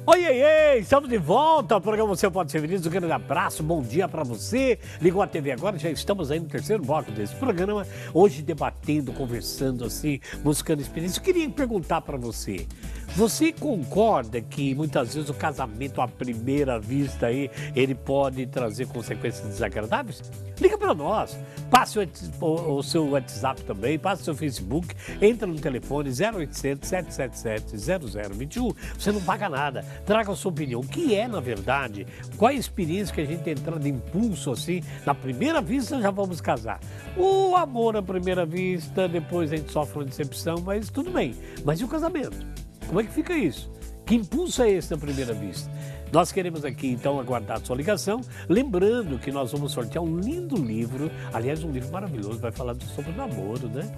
Oi, ei, ei, estamos de volta ao programa Você Pode Ser Feliz. Um grande abraço, bom dia para você. Ligou a TV agora, já estamos aí no terceiro bloco desse programa. Hoje debatendo, conversando assim, buscando experiência. Eu queria perguntar para você. Você concorda que muitas vezes o casamento à primeira vista aí, ele pode trazer consequências desagradáveis? Liga para nós, passe o seu WhatsApp também, passe o seu Facebook, entra no telefone 0800 777 0021, você não paga nada, traga a sua opinião. O que é, na verdade, qual é a experiência que a gente entra de impulso assim, na primeira vista já vamos casar? O amor à primeira vista, depois a gente sofre uma decepção, mas tudo bem. Mas e o casamento? Como é que fica isso? Que impulso é esse na primeira vista? Nós queremos aqui, então, aguardar a sua ligação. Lembrando que nós vamos sortear um lindo livro, aliás, um livro maravilhoso, vai falar sobre namoro, né?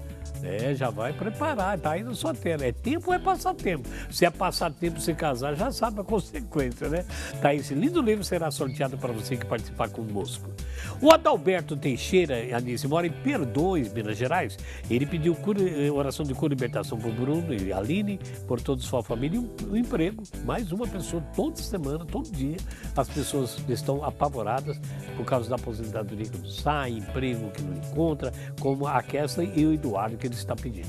Já vai preparar, tá aí na sua tela. É tempo ou é passatempo? Se é passatempo, se casar, já sabe a consequência, né? Tá aí, esse lindo livro será sorteado para você que participar conosco. O Adalberto Teixeira, Anice, mora em Perdões, Minas Gerais. Ele pediu oração de cura e libertação por Bruno e Aline, por toda a sua família e um emprego. Mais uma pessoa toda semana, todo dia. As pessoas estão apavoradas por causa da aposentadoria que não sai, emprego que não encontra, como a Kessler e o Eduardo que ele está pedindo.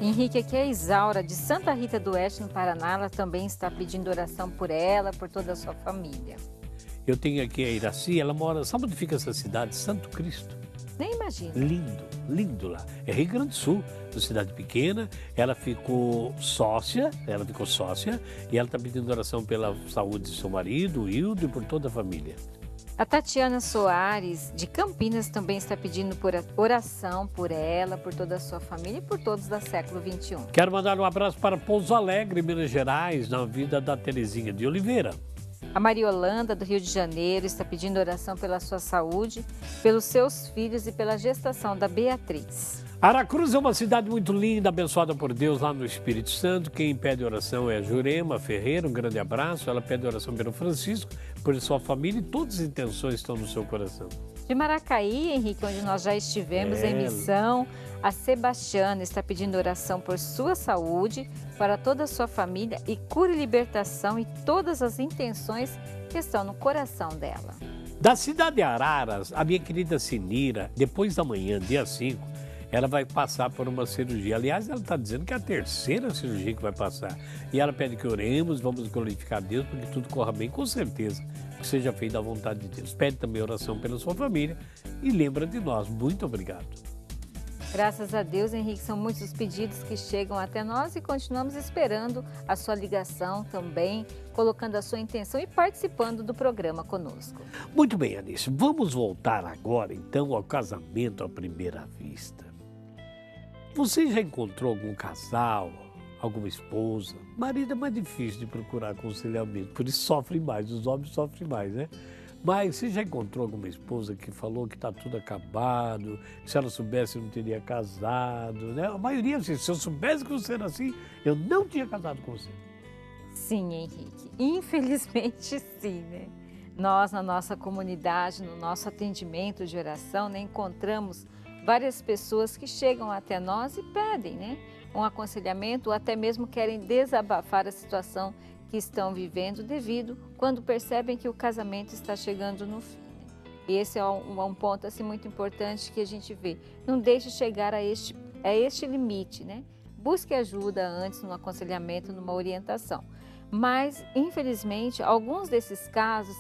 Henrique, aqui é a Isaura, de Santa Rita do Oeste, no Paraná. Ela também está pedindo oração por ela, por toda a sua família. Eu tenho aqui a Iraci, ela mora, sabe onde fica essa cidade? Santo Cristo. Nem imagino. Lindo, lindo lá. É Rio Grande do Sul, uma cidade pequena. Ela ficou sócia e ela está pedindo oração pela saúde do seu marido, o Hildo, e por toda a família. A Tatiana Soares, de Campinas, também está pedindo oração por ela, por toda a sua família e por todos da século XXI. Quero mandar um abraço para Pouso Alegre, Minas Gerais, na vida da Terezinha de Oliveira. A Mariolanda, do Rio de Janeiro, está pedindo oração pela sua saúde, pelos seus filhos e pela gestação da Beatriz. Aracruz é uma cidade muito linda, abençoada por Deus lá no Espírito Santo. Quem pede oração é a Jurema Ferreira, um grande abraço. Ela pede oração pelo Francisco, por sua família, e todas as intenções estão no seu coração. De Maracaí, Henrique, onde nós já estivemos em missão, a Sebastiana está pedindo oração por sua saúde, para toda a sua família, e cura e libertação e todas as intenções que estão no coração dela. Da cidade de Araras, a minha querida Sinira, depois da manhã, dia 5, ela vai passar por uma cirurgia. Aliás, ela está dizendo que é a terceira cirurgia que vai passar. E ela pede que oremos, vamos glorificar a Deus, porque tudo corra bem, com certeza, que seja feito à vontade de Deus. Pede também oração pela sua família e lembra de nós. Muito obrigado. Graças a Deus, Henrique, são muitos os pedidos que chegam até nós e continuamos esperando a sua ligação também, colocando a sua intenção e participando do programa conosco. Muito bem, Anice. Vamos voltar agora, então, ao casamento à primeira vista. Você já encontrou algum casal, alguma esposa? Marido é mais difícil de procurar aconselhamento, por isso sofre mais, os homens sofrem mais, né? Mas você já encontrou alguma esposa que falou que está tudo acabado, que se ela soubesse não teria casado, né? A maioria, assim, se eu soubesse que você era assim, eu não tinha casado com você. Sim, Henrique, infelizmente sim, né? Nós, na nossa comunidade, no nosso atendimento de oração, né, encontramos várias pessoas que chegam até nós e pedem, né, um aconselhamento ou até mesmo querem desabafar a situação que estão vivendo devido quando percebem que o casamento está chegando no fim. E esse é um ponto assim, muito importante que a gente vê. Não deixe chegar a este limite, né? Busque ajuda antes no aconselhamento, numa orientação. Mas, infelizmente, alguns desses casos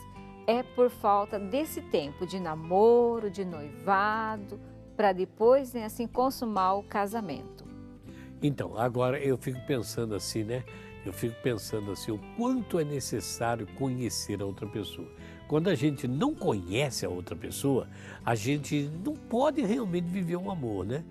é por falta desse tempo de namoro, de noivado, para depois, né, assim, consumar o casamento. Então, agora eu fico pensando assim, né? O quanto é necessário conhecer a outra pessoa. Quando a gente não conhece a outra pessoa, a gente não pode realmente viver um amor, né?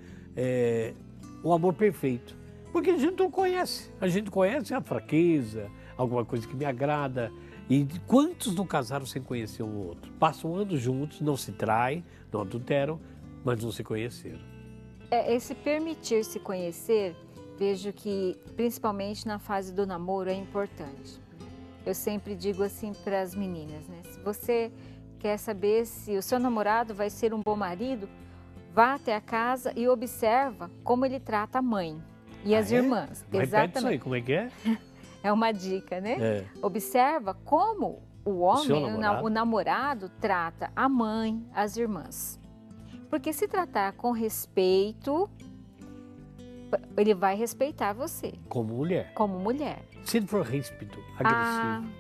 Um amor perfeito. Porque a gente não conhece. A gente conhece a fraqueza, alguma coisa que me agrada. E quantos não casaram sem conhecer um outro? Passam anos juntos, não se traem, não adulteram, mas não se conheceram. Esse permitir se conhecer, vejo que principalmente na fase do namoro é importante. Eu sempre digo assim para as meninas, né? Se você quer saber se o seu namorado vai ser um bom marido, vá até a casa e observa como ele trata a mãe e as irmãs. Repete isso aí, como é que é? É uma dica, né? É. Observa como o homem, seu namorado? o namorado, trata a mãe, as irmãs. Porque se tratar com respeito, ele vai respeitar você, Como mulher. como mulher. Se ele for ríspido, Ah, agressivo,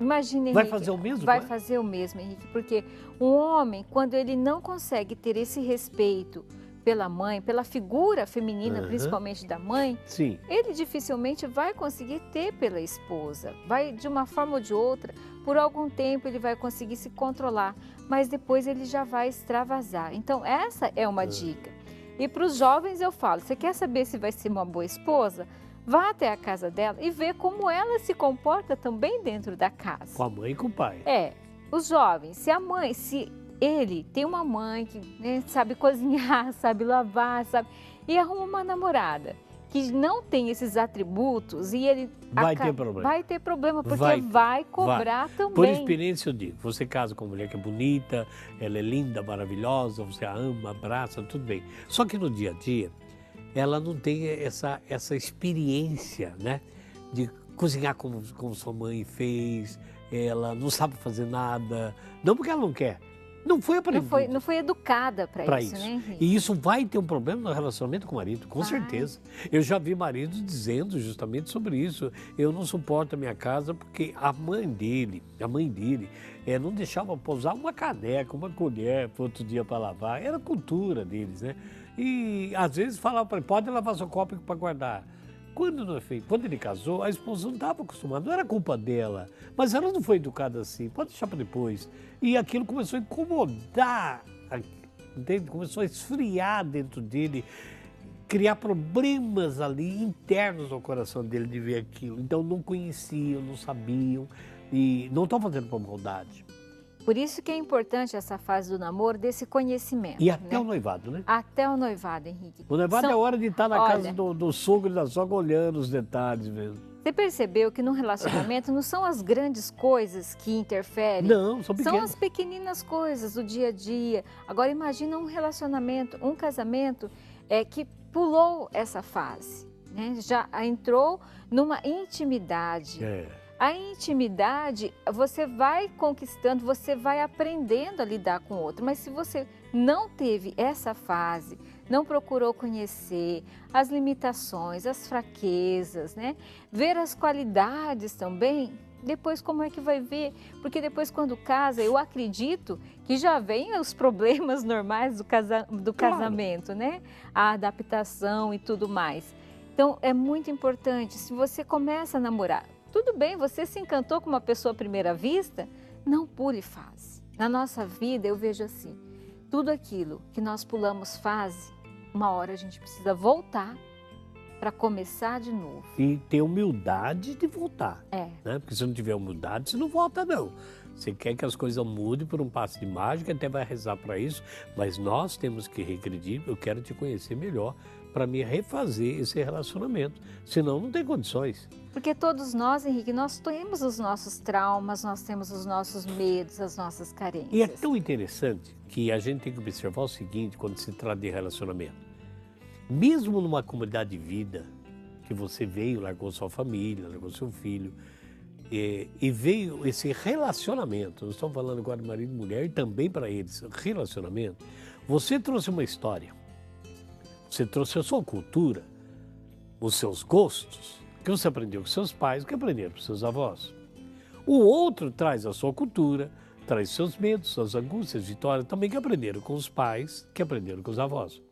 imagina, vai Henrique, fazer o mesmo? vai fazer o mesmo, Henrique, porque um homem, quando ele não consegue ter esse respeito pela mãe, pela figura feminina, Aham. principalmente da mãe, Sim. ele dificilmente vai conseguir ter pela esposa. Vai, de uma forma ou de outra, por algum tempo ele vai conseguir se controlar, mas depois ele já vai extravasar. Então, essa é uma dica. E para os jovens eu falo, você quer saber se vai ser uma boa esposa? Vá até a casa dela e vê como ela se comporta também dentro da casa. Com a mãe e com o pai. Os jovens, se ele tem uma mãe que, né, sabe cozinhar, sabe lavar, e arruma uma namorada que não tem esses atributos e ele Vai ter problema. Vai ter problema, porque Vai vai ter. cobrar também. Por experiência eu digo, você casa com uma mulher que é bonita, ela é linda, maravilhosa, você a ama, abraça, tudo bem. Só que no dia a dia, ela não tem essa experiência, né, de cozinhar como sua mãe fez, ela não sabe fazer nada, não porque ela não quer, não foi aprendida. Não foi educada para isso, Isso. né, Henrique? E isso vai ter um problema no relacionamento com o marido, com Vai. certeza. Eu já vi maridos dizendo justamente sobre isso. Eu não suporto a minha casa porque a mãe dele não deixava pousar uma caneca, uma colher para outro dia para lavar. Era a cultura deles, né? E às vezes falava para ele, pode lavar seu copo para guardar. Quando não é feito, quando ele casou, a esposa não estava acostumada, não era culpa dela, mas ela não foi educada assim, pode deixar para depois. E aquilo começou a incomodar, entende? Começou a esfriar dentro dele, criar problemas ali internos no coração dele de ver aquilo. Então não conheciam, não sabiam e não estão fazendo por maldade. Por isso que é importante essa fase do namoro, desse conhecimento. E até né? o noivado, né? Até o noivado, Henrique. O noivado é a hora de estar na Olha, casa do sogro e da sogra olhando os detalhes mesmo. Você percebeu que no relacionamento não são as grandes coisas que interferem? Não, são São pequenos. as pequeninas coisas do dia a dia. Agora imagina um relacionamento, um casamento que pulou essa fase, né? Já entrou numa intimidade. A intimidade, você vai conquistando, você vai aprendendo a lidar com o outro. Mas se você não teve essa fase, não procurou conhecer as limitações, as fraquezas, né? Ver as qualidades também, depois como é que vai ver? Porque depois quando casa, eu acredito que já vem os problemas normais do casamento, né? A adaptação e tudo mais. Então é muito importante, se você começa a namorar, tudo bem, você se encantou com uma pessoa à primeira vista, não pule fase. Na nossa vida eu vejo assim, tudo aquilo que nós pulamos fase, uma hora a gente precisa voltar para começar de novo. E ter humildade de voltar. É. Né? Porque se não tiver humildade, você não volta não. Você quer que as coisas mudem por um passe de mágica, até vai rezar para isso, mas nós temos que regredir, eu quero te conhecer melhor para me refazer esse relacionamento, senão não tem condições. Porque todos nós, Henrique, nós temos os nossos traumas, nós temos os nossos medos, as nossas carências. E é tão interessante que a gente tem que observar o seguinte quando se trata de relacionamento. Mesmo numa comunidade de vida, que você veio, largou sua família, largou seu filho, e veio esse relacionamento, nós estamos falando agora de marido e mulher, e também para eles, relacionamento, você trouxe uma história, você trouxe a sua cultura, os seus gostos, que você aprendeu com seus pais, que aprenderam com seus avós. O outro traz a sua cultura, traz seus medos, suas angústias, vitórias, também que aprenderam com os pais, que aprenderam com os avós.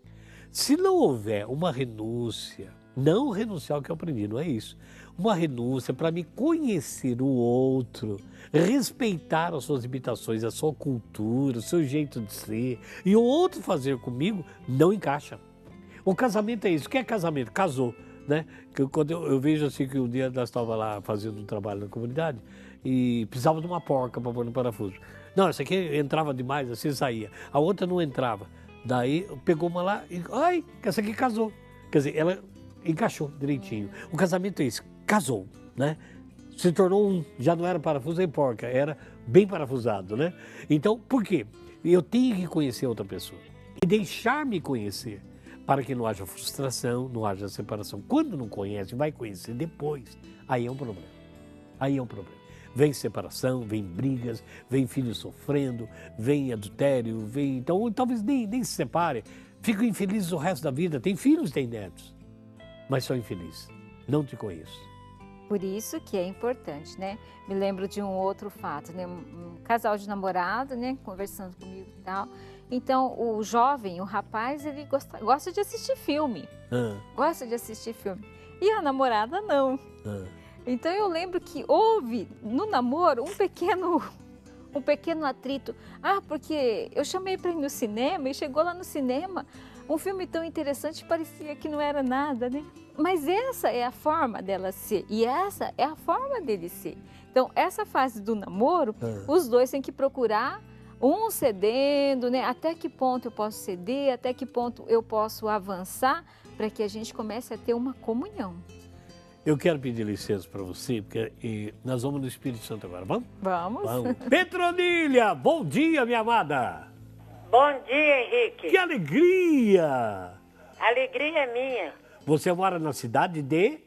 Se não houver uma renúncia, não renunciar ao que eu aprendi, não é isso. Uma renúncia para me conhecer o outro, respeitar as suas limitações, a sua cultura, o seu jeito de ser, e o outro fazer comigo, não encaixa. O casamento é isso. O que é casamento? Casou, né? Quando eu vejo assim que um dia nós estávamos lá fazendo um trabalho na comunidade e precisava de uma porca para pôr no parafuso. Não, essa aqui entrava demais, assim saía. A outra não entrava. Daí pegou uma lá e, ai, essa aqui casou. Quer dizer, ela encaixou direitinho. O casamento é isso, casou, né? Se tornou um, já não era parafuso nem porca, era bem parafusado, né? Então, por quê? Eu tenho que conhecer outra pessoa e deixar-me conhecer para que não haja frustração, não haja separação. Quando não conhece, vai conhecer depois, aí é um problema. Aí é um problema. Vem separação, vem brigas, vem filhos sofrendo, vem adultério, vem... Então, talvez nem se separe. Ficam infelizes o resto da vida. Tem filhos, tem netos, mas são infelizes. Não te conheço. Por isso que é importante, né? Me lembro de um outro fato, né? Um casal de namorado, né? Conversando comigo e tal. Então, o jovem, o rapaz, ele gosta de assistir filme. Gosta de assistir filme. E a namorada não. Então, eu lembro que houve no namoro um pequeno atrito. Ah, porque eu chamei para ir no cinema e chegou lá no cinema. Um filme tão interessante, parecia que não era nada, né? Mas essa é a forma dela ser e essa é a forma dele ser. Então, essa fase do namoro, os dois têm que procurar um cedendo, né? Até que ponto eu posso ceder, até que ponto eu posso avançar para que a gente comece a ter uma comunhão. Eu quero pedir licença para você, porque nós vamos no Espírito Santo agora, vamos? Vamos. Vamos. Petronília, bom dia, minha amada. Bom dia, Henrique. Que alegria! A alegria é minha. Você mora na cidade de...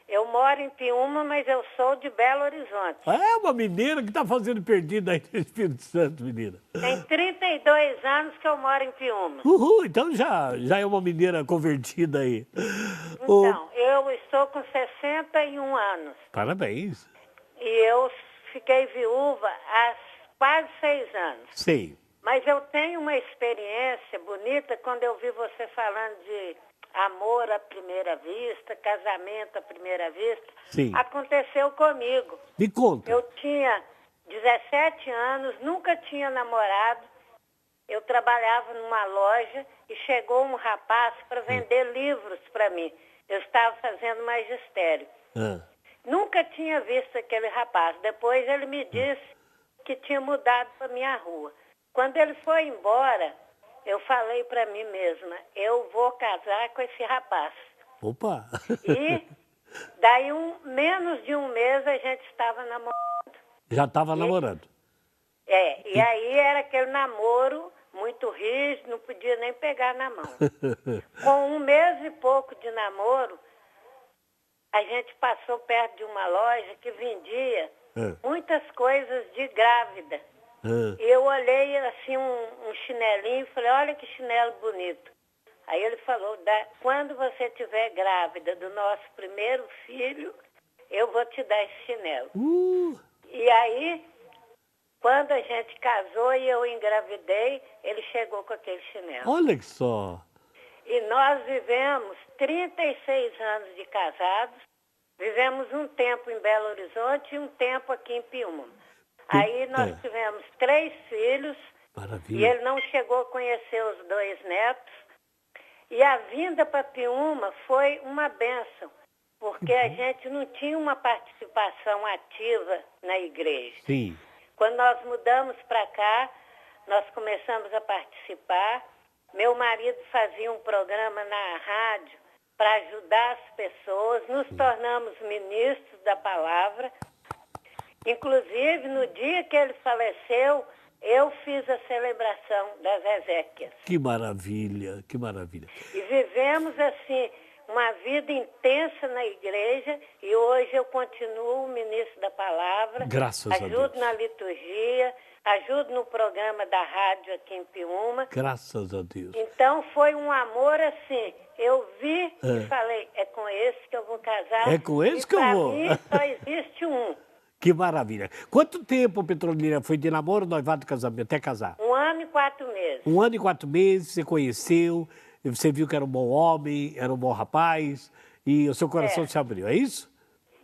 Eu moro em Piúma, mas eu sou de Belo Horizonte. É uma mineira que está fazendo perdida aí no Espírito Santo, menina. Tem 32 anos que eu moro em Piúma. Uhul, então já é uma mineira convertida aí. Então, eu estou com 61 anos. Parabéns. E eu fiquei viúva há quase 6 anos. Sei. Mas eu tenho uma experiência bonita quando eu vi você falando de amor à primeira vista, casamento à primeira vista. Sim. Aconteceu comigo. Me conta. Eu tinha 17 anos, nunca tinha namorado. Eu trabalhava numa loja e chegou um rapaz para vender livros para mim. Eu estava fazendo magistério. Nunca tinha visto aquele rapaz. Depois ele me disse que tinha mudado para minha rua. Quando ele foi embora, eu falei para mim mesma, eu vou casar com esse rapaz. Opa! E daí menos de um mês a gente estava namorando. Já estava namorando. E aí era aquele namoro muito rígido, não podia nem pegar na mão. Com 1 mês e pouco de namoro, a gente passou perto de uma loja que vendia muitas coisas de grávida. Eu olhei assim um chinelinho e falei, olha que chinelo bonito. Aí ele falou, quando você estiver grávida do nosso primeiro filho, eu vou te dar esse chinelo. E aí, quando a gente casou e eu engravidei, ele chegou com aquele chinelo. Olha que só. E nós vivemos 36 anos de casados, vivemos um tempo em Belo Horizonte e um tempo aqui em Piúma. Aí nós tivemos 3 filhos. Maravilha. E ele não chegou a conhecer os 2 netos. E a vinda para Piúma foi uma bênção, porque a gente não tinha uma participação ativa na igreja. Sim. Quando nós mudamos para cá, nós começamos a participar. Meu marido fazia um programa na rádio para ajudar as pessoas. Nos tornamos ministros da palavra. Inclusive, no dia que ele faleceu, eu fiz a celebração das exéquias. Que maravilha, que maravilha. E vivemos, assim, uma vida intensa na igreja e hoje eu continuo ministro da palavra. Graças a Deus. Ajudo na liturgia, ajudo no programa da rádio aqui em Piúma. Graças a Deus. Então, foi um amor, assim, eu vi e falei, é com esse que eu vou casar. É com esse que eu vou. Para mim, só existe um. Que maravilha. Quanto tempo, Petronília, foi de namoro, noivado e casamento, até casar? 1 ano e 4 meses. 1 ano e 4 meses, você conheceu, você viu que era um bom homem, era um bom rapaz, e o seu coração se abriu, é isso?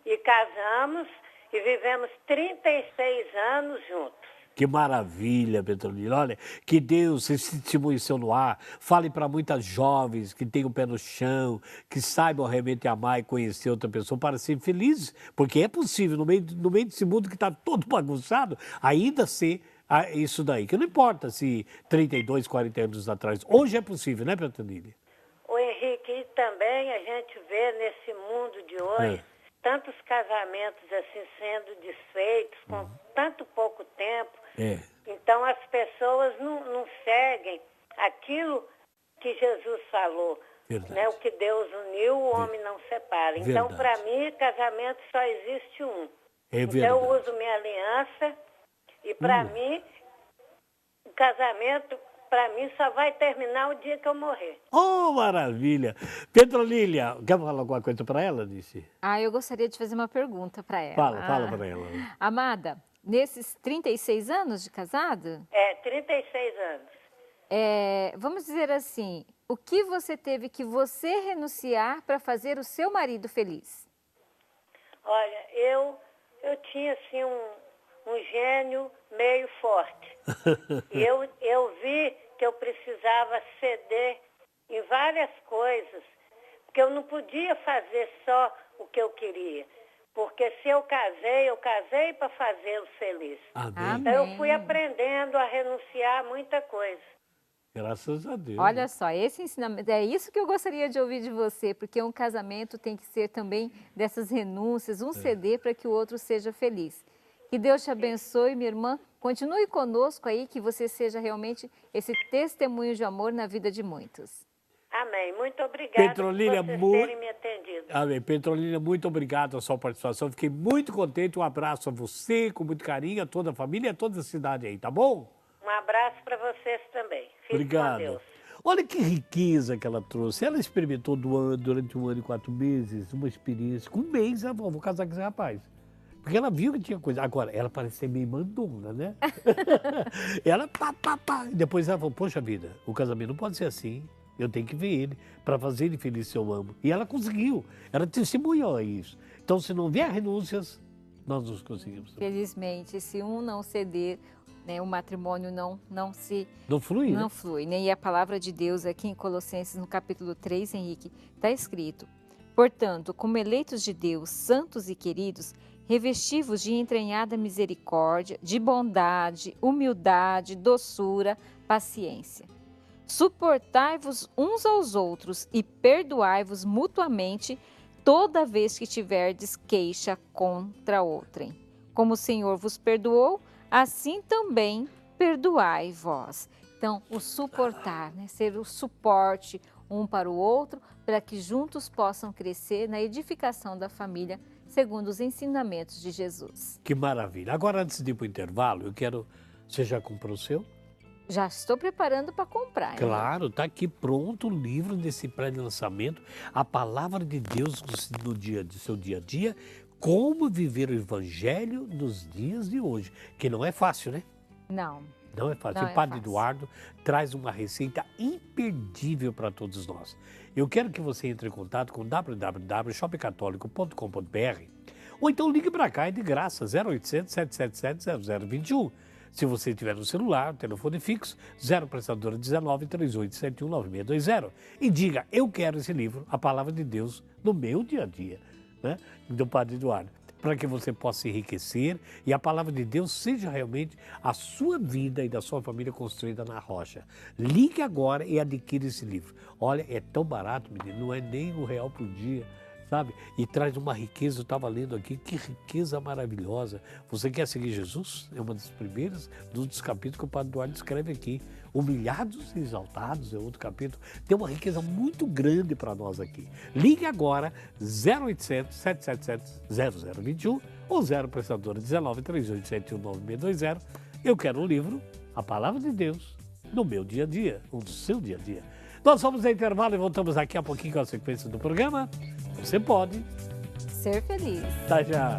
E casamos e vivemos 36 anos juntos. Que maravilha, Petronília. Olha, que Deus, esse testemunho seu no ar, fale para muitas jovens que tenham o pé no chão, que saibam realmente amar e conhecer outra pessoa para ser felizes, porque é possível, no meio desse mundo que está todo bagunçado, ainda ser isso daí, que não importa se 32, 40 anos atrás, hoje é possível, né, Petronília? O Henrique, e também a gente vê nesse mundo de hoje tantos casamentos assim sendo desfeitos com tanto pouco tempo. Então as pessoas não seguem aquilo que Jesus falou, né? O que Deus uniu, o homem não separa. Então, para mim, casamento só existe um. É Então verdade. eu uso minha aliança e para mim, o casamento, para mim, só vai terminar o dia que eu morrer. Oh, maravilha! Petrolília, quer falar alguma coisa para ela, Nice? Eu gostaria de fazer uma pergunta para ela. Fala para ela. Amada, nesses 36 anos de casado, 36 anos. vamos dizer assim, o que você teve que você renunciar para fazer o seu marido feliz? Olha, eu tinha assim um gênio meio forte. E eu vi que eu precisava ceder em várias coisas, porque eu não podia fazer só o que eu queria. Porque se eu casei para fazê-lo feliz. Amém. Então eu fui aprendendo a renunciar a muita coisa. Graças a Deus. Olha só, esse ensinamento, é isso que eu gostaria de ouvir de você, porque um casamento tem que ser também dessas renúncias, ceder para que o outro seja feliz. Que Deus te abençoe, minha irmã. Continue conosco aí, que você seja realmente esse testemunho de amor na vida de muitos. Amém. Muito obrigada Petrolília, por vocês terem me atendido. Amém. Petrolília, muito obrigado pela sua participação. Fiquei muito contente. Um abraço a você, com muito carinho, a toda a família e a toda a cidade aí, tá bom? Um abraço para vocês também. Fique Obrigado. com Deus. Olha que riqueza que ela trouxe. Ela experimentou durante 1 ano e 4 meses uma experiência. Com um mês, ela falou, vou casar com esse rapaz. Porque ela viu que tinha coisa. Agora, ela parece ser meio mandona, né? Ela pá. E depois ela falou, poxa vida, o casamento não pode ser assim. Eu tenho que ver ele para fazer ele feliz se eu amo. E ela conseguiu. Ela testemunhou isso. Então, se não vier renúncias, nós não conseguimos. Felizmente, se um não ceder, né, o matrimônio não flui, não né? flui, né? E a palavra de Deus aqui em Colossenses, no capítulo 3, Henrique, está escrito: portanto, como eleitos de Deus, santos e queridos, revestivos de entranhada misericórdia, de bondade, humildade, doçura, paciência. Suportai-vos uns aos outros e perdoai-vos mutuamente toda vez que tiverdes queixa contra outrem. Como o Senhor vos perdoou, assim também perdoai vós. Então, o suportar, né? Ser o suporte um para o outro, para que juntos possam crescer na edificação da família, segundo os ensinamentos de Jesus. Que maravilha. Agora, antes de ir para o intervalo, eu quero... Você já comprou o seu? Já estou preparando para comprar. Claro, está aqui pronto o livro desse pré-lançamento, a palavra de Deus no seu dia a dia, como viver o evangelho nos dias de hoje, que não é fácil, né? Não. Não é fácil. Não O é Padre fácil. Eduardo traz uma receita imperdível para todos nós. Eu quero que você entre em contato com www.shoppingcatólico.com.br ou então ligue para cá, é de graça, 0800 777 0021. Se você tiver no celular, telefone fixo, 0 prestadora 19 3871 9620. E diga, eu quero esse livro, a palavra de Deus, no meu dia a dia, né? Do Padre Eduardo, para que você possa se enriquecer e a palavra de Deus seja realmente a sua vida e da sua família construída na rocha. Ligue agora e adquira esse livro. Olha, é tão barato, menino, não é nem R$1 por dia. Sabe? E traz uma riqueza, eu estava lendo aqui, que riqueza maravilhosa. Você quer seguir Jesus? É uma das primeiras, dos capítulos que o Padre Eduardo escreve aqui. Humilhados e exaltados é outro capítulo. Tem uma riqueza muito grande para nós aqui. Ligue agora, 0800 777 0021 ou 0 prestadora 19 3871 9620. Eu quero um livro, a palavra de Deus, no meu dia a dia, ou no seu dia a dia. Nós vamos ao intervalo e voltamos daqui a pouquinho com a sequência do programa. Você pode Ser feliz. Tá já.